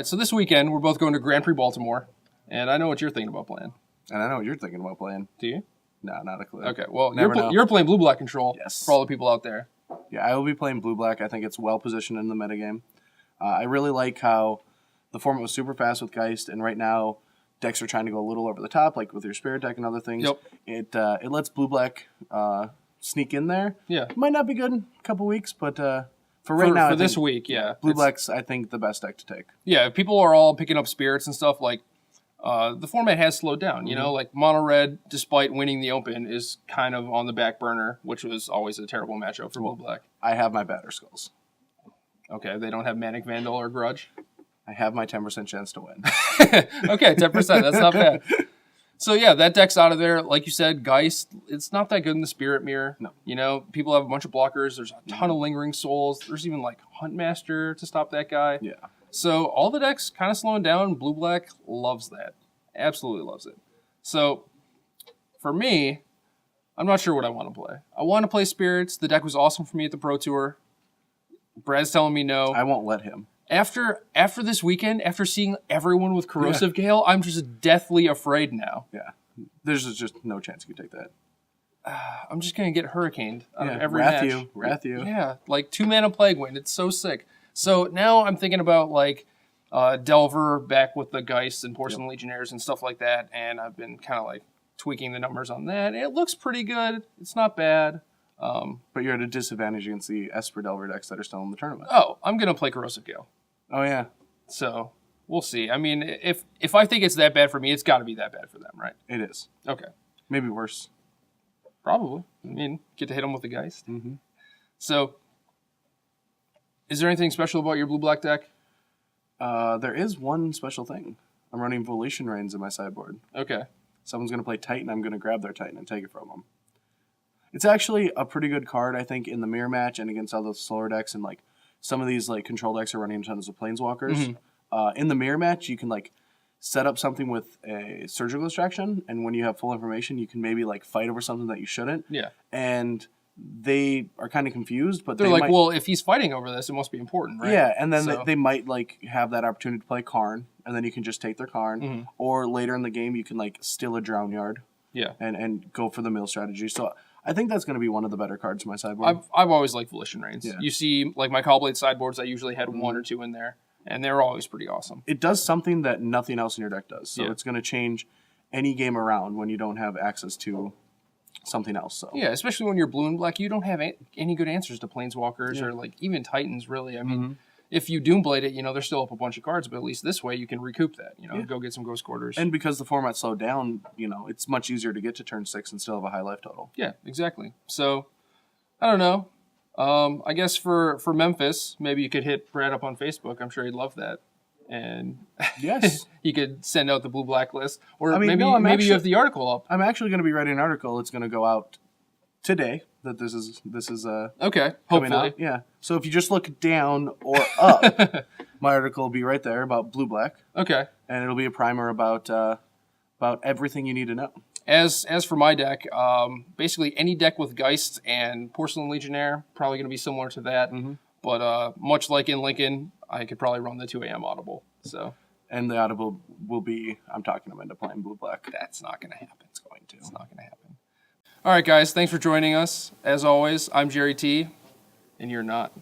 right, so this weekend, we're both going to Grand Prix Baltimore, and I know what you're thinking about playing. And I know what you're thinking about playing. Do you? No, not a clue. Okay, well, Never you're playing Blue-Black Control Yes. for all the people out there. Yeah, I will be playing Blue-Black. I think it's well-positioned in the metagame. I really like how the format was super fast with Geist, and right now, decks are trying to go a little over the top, like with your Spirit deck and other things. Yep. It lets Blue-Black sneak in there. Yeah. It might not be good in a couple weeks, but for right now, for this week, yeah. Blue-Black's, I think, the best deck to take. Yeah, if people are all picking up Spirits and stuff, like, the format has slowed down, you know? Like, Mono Red, despite winning the Open, is kind of on the back burner, which was always a terrible matchup for Blue-Black. I have my Batter Skulls. Okay, they don't have Manic Vandal or Grudge? I have my 10% chance to win. Okay, 10%, that's not bad. So, yeah, that deck's out of there. Like you said, Geist, it's not that good in the Spirit Mirror. No. You know, people have a bunch of blockers. There's a ton of Lingering Souls. There's even, like, Huntmaster to stop that guy. Yeah. So, all the decks kind of slowing down. Blue-Black loves that. Absolutely loves it. So, for me, I'm not sure what I want to play. I want to play Spirits. The deck was awesome for me at the Pro Tour. Brad's telling me no. I won't let him. After this weekend, after seeing everyone with Corrosive Gale, I'm just deathly afraid now. Yeah. There's just no chance you could take that. I'm just going to get hurricaned out of every match. Wrath you. Yeah, like 2-mana Plague Wind. It's so sick. So now I'm thinking about like Delver back with the Geist and Porcelain Legionnaires and stuff like that, and I've been kind of like tweaking the numbers on that. It looks pretty good. It's not bad. But you're at a disadvantage against the Esper Delver decks that are still in the tournament. Oh, I'm going to play Corrosive Gale. Oh, yeah. So we'll see. I mean, if I think it's that bad for me, it's got to be that bad for them, right? It is. Okay. Maybe worse. Probably. I mean, get to hit them with the Geist. Mm-hmm. So, is there anything special about your blue-black deck? There is one special thing. I'm running Volition Reigns in my sideboard. Okay. Someone's going to play Titan. I'm going to grab their Titan and take it from them. It's actually a pretty good card, I think, in the mirror match and against all those slower decks. And like some of these like control decks are running tons of Planeswalkers. In the mirror match, you can like set up something with a surgical distraction, and when you have full information, you can maybe like fight over something that you shouldn't. Yeah. And they are kind of confused, but they're like, well, if he's fighting over this, it must be important, right? Yeah, and then they might like have that opportunity to play Karn, and then you can just take their Karn. Or later in the game, you can like steal a Drown Yard. Yeah. And go for the mill strategy. So I think that's going to be one of the better cards in my sideboard. I've always liked Volition Reigns. Yeah. You see, like my Callblade sideboards, I usually had one or two in there, and they're always pretty awesome. It does something that nothing else in your deck does. So Yeah. it's going to change any game around when you don't have access to something else. So Yeah, especially when you're blue and black, you don't have any good answers to Planeswalkers or like even Titans, really. I mean, if you Doomblade it, you know, they're still up a bunch of cards, but at least this way you can recoup that, you know, go get some Ghost Quarters. And because the format slowed down, you know, it's much easier to get to turn 6 and still have a high life total. Yeah, exactly. So, I don't know. I guess for Memphis, maybe you could hit Brad up on Facebook. I'm sure he'd love that. And Yes. he could send out the blue-black list. Or I mean, maybe you have the article up. I'm actually going to be writing an article. It's going to go out today. That this is Okay, coming hopefully. out. Yeah. So if you just look down or up, my article will be right there about blue black, Okay. and it'll be a primer about everything you need to know. As for my deck, basically any deck with Geist and Porcelain Legionnaire, probably going to be similar to that. But much like in Lincoln, I could probably run the 2 a.m. Audible. So And the audible will be I'm talking them into playing blue black. that's not going to happen. It's going to. It's not going to happen. All right, guys, thanks for joining us. As always, I'm Gerry T, and you're not.